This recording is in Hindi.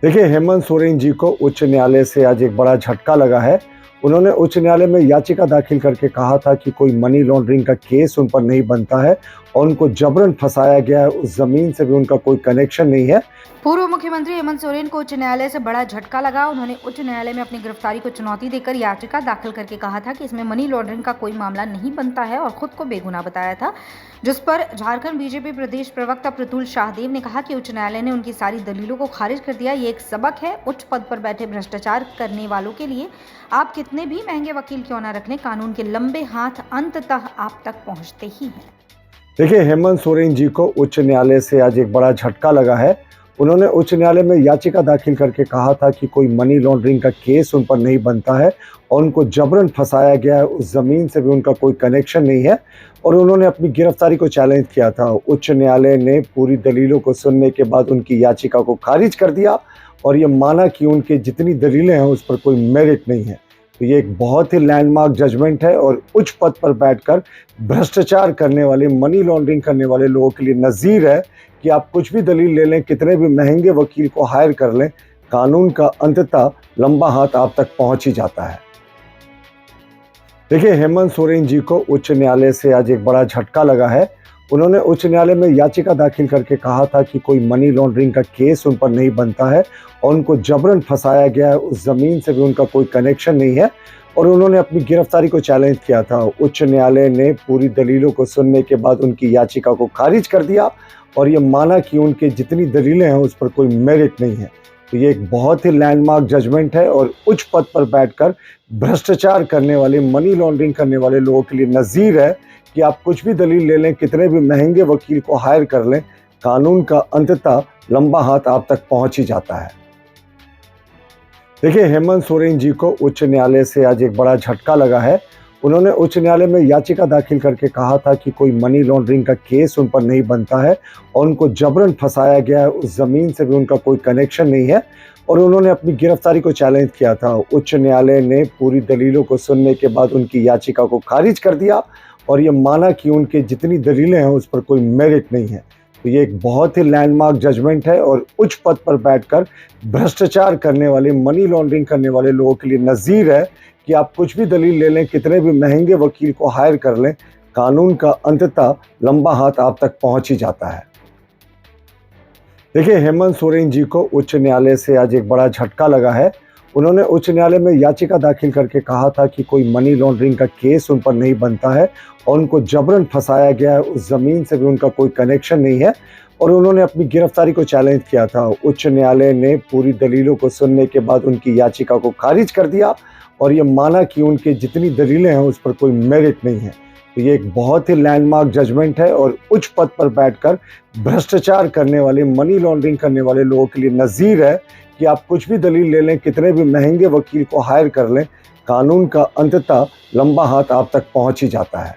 देखिए, हेमंत सोरेन जी को उच्च न्यायालय से आज एक बड़ा झटका लगा है। उन्होंने उच्च न्यायालय में याचिका दाखिल करके कहा था कि कोई मनी लॉन्ड्रिंग का केस उन पर नहीं बनता है और उनको जबरन फंसाया गया है, उस जमीन से भी उनका कोई कनेक्शन नहीं है। पूर्व मुख्यमंत्री हेमंत सोरेन को उच्च न्यायालय से बड़ा झटका लगा। उन्होंने उच्च न्यायालय में अपनी गिरफ्तारी को चुनौती देकर याचिका दाखिल करके कहा था कि इसमें मनी लॉन्ड्रिंग का कोई मामला नहीं बनता है और खुद को बेगुनाह बताया था, जिस पर झारखंड बीजेपी प्रदेश प्रवक्ता प्रतुल शाहदेव ने कहा कि उच्च न्यायालय ने उनकी सारी दलीलों को खारिज कर दिया। ये एक सबक है उच्च पद पर बैठे भ्रष्टाचार करने वालों के लिए। आप कितने भी महंगे वकील क्यों न रख लें, कानून के लंबे हाथ अंततः आप तक पहुंचते ही हैं। देखिए, हेमंत सोरेन जी को उच्च न्यायालय से आज एक बड़ा झटका लगा है। उन्होंने उच्च न्यायालय में याचिका दाखिल करके कहा था कि कोई मनी लॉन्ड्रिंग का केस उन पर नहीं बनता है और उनको जबरन फंसाया गया है, उस जमीन से भी उनका कोई कनेक्शन नहीं है और उन्होंने अपनी गिरफ्तारी को चैलेंज किया था। उच्च न्यायालय ने पूरी दलीलों को सुनने के बाद उनकी याचिका को खारिज कर दिया और ये माना कि उनके जितनी दलीलें हैं उस पर कोई मेरिट नहीं है। तो ये एक बहुत ही लैंडमार्क जजमेंट है और उच्च पद पर बैठकर भ्रष्टाचार करने वाले, मनी लॉन्ड्रिंग करने वाले लोगों के लिए नज़ीर है कि आप कुछ भी दलील ले लें, कितने भी महंगे वकील को हायर कर लें, कानून का अंततः लंबा हाथ आप तक पहुंच ही जाता है। देखिए, हेमंत सोरेन जी को उच्च न्यायालय से आज एक बड़ा झटका लगा है। उन्होंने उच्च न्यायालय में याचिका दाखिल करके कहा था कि कोई मनी लॉन्ड्रिंग का केस उन पर नहीं बनता है और उनको जबरन फंसाया गया है, उस जमीन से भी उनका कोई कनेक्शन नहीं है और उन्होंने अपनी गिरफ्तारी को चैलेंज किया था। उच्च न्यायालय ने पूरी दलीलों को सुनने के बाद उनकी याचिका को खारिज कर दिया और ये माना कि उनके जितनी दलीलें हैं उस पर कोई मेरिट नहीं है। तो ये एक बहुत ही लैंडमार्क जजमेंट है और उच्च पद पर बैठकर भ्रष्टाचार करने वाले, मनी लॉन्ड्रिंग करने वाले लोगों के लिए नज़ीर है कि आप कुछ भी दलील ले लें, कितने भी महंगे वकील को हायर कर लें, कानून का अंततः लंबा हाथ आप तक पहुंच ही जाता है। देखिए, हेमंत सोरेन जी को उच्च न्यायालय से आज एक बड़ा झटका लगा है। उन्होंने उच्च न्यायालय में याचिका दाखिल करके कहा था कि कोई मनी लॉन्ड्रिंग का केस उन पर नहीं बनता है और उनको जबरन फंसाया गया है, उस जमीन से भी उनका कोई कनेक्शन नहीं है और उन्होंने अपनी गिरफ्तारी को चैलेंज किया था। उच्च न्यायालय ने पूरी दलीलों को सुनने के बाद उनकी याचिका को खारिज कर दिया और ये माना कि उनके जितनी दलीलें हैं उस पर कोई मेरिट नहीं है। तो ये एक बहुत ही लैंडमार्क जजमेंट है और उच्च पद पर बैठकर भ्रष्टाचार करने वाले, मनी लॉन्ड्रिंग करने वाले लोगों के लिए नज़ीर है कि आप कुछ भी दलील ले लें, कितने भी महंगे वकील को हायर कर लें, कानून का अंततः लंबा हाथ आप तक पहुंच ही जाता है। देखिए, हेमंत सोरेन जी को उच्च न्यायालय से आज एक बड़ा झटका लगा है। उन्होंने उच्च न्यायालय में याचिका दाखिल करके कहा था कि कोई मनी लॉन्ड्रिंग का केस उन पर नहीं बनता है और उनको जबरन फंसाया गया है, उस जमीन से भी उनका कोई कनेक्शन नहीं है और उन्होंने अपनी गिरफ्तारी को चैलेंज किया था। उच्च न्यायालय ने पूरी दलीलों को सुनने के बाद उनकी याचिका को खारिज कर दिया और ये माना कि उनके जितनी दलीलें हैं उस पर कोई मेरिट नहीं है। तो ये एक बहुत ही लैंडमार्क जजमेंट है और उच्च पद पर बैठकर भ्रष्टाचार करने वाले, मनी लॉन्ड्रिंग करने वाले लोगों के लिए नज़ीर है कि आप कुछ भी दलील ले लें, कितने भी महंगे वकील को हायर कर लें, कानून का अंततः लंबा हाथ आप तक पहुंच ही जाता है।